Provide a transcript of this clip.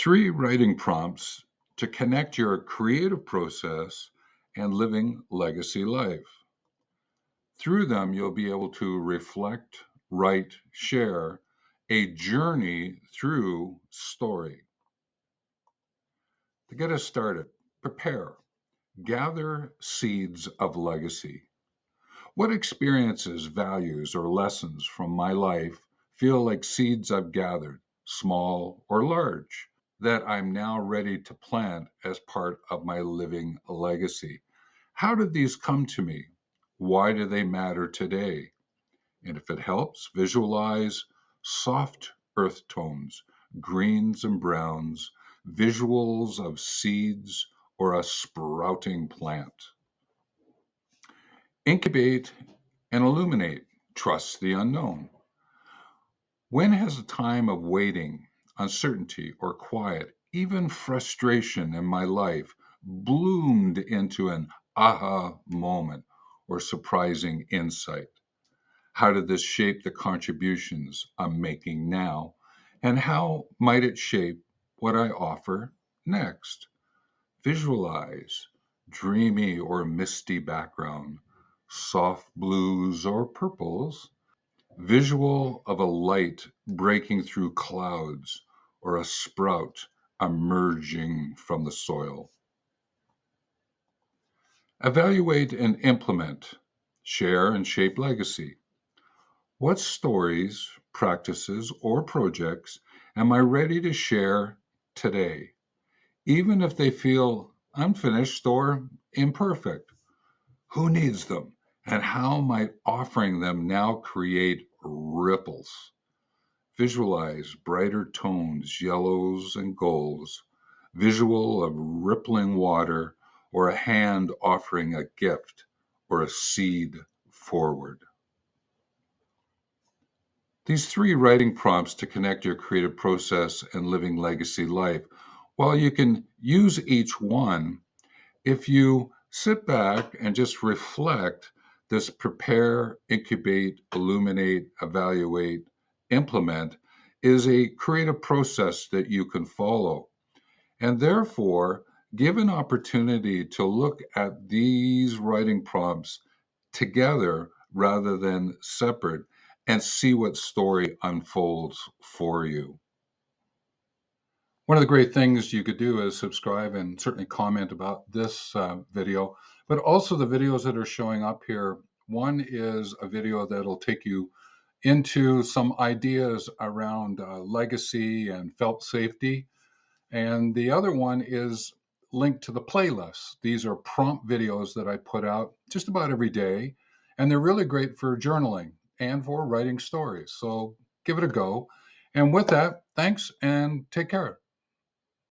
3 writing prompts to connect your creative process and living legacy life. Through them, you'll be able to reflect, write, share a journey through story. To get us started, prepare, gather seeds of legacy. What experiences, values, or lessons from my life feel like seeds I've gathered, small or large, that I'm now ready to plant as part of my living legacy? How did these come to me? Why do they matter today? And if it helps, visualize soft earth tones, greens and browns, visuals of seeds or a sprouting plant. Incubate and illuminate. Trust the unknown. When has a time of waiting, uncertainty, or quiet, even frustration in my life bloomed into an aha moment or surprising insight? How did this shape the contributions I'm making now? And how might it shape what I offer next? Visualize dreamy or misty background, soft blues or purples, visual of a light breaking through clouds or a sprout emerging from the soil. Evaluate and implement, share and shape legacy. What stories, practices, or projects am I ready to share today, even if they feel unfinished or imperfect? Who needs them? And how might offering them now create ripples? Visualize brighter tones, yellows and golds, visual of rippling water, or a hand offering a gift or a seed forward. These 3 writing prompts to connect your creative process and living legacy life. While you can use each one, if you sit back and just reflect, this prepare, incubate, illuminate, evaluate, implement is a creative process that you can follow. And therefore, give an opportunity to look at these writing prompts together rather than separate and see what story unfolds for you. One of the great things you could do is subscribe and certainly comment about this video, but also the videos that are showing up here. One is a video that'll take you into some ideas around legacy and felt safety. And the other one is linked to the playlist. These are prompt videos that I put out just about every day, and they're really great for journaling and for writing stories. So give it a go. And with that, thanks and take care.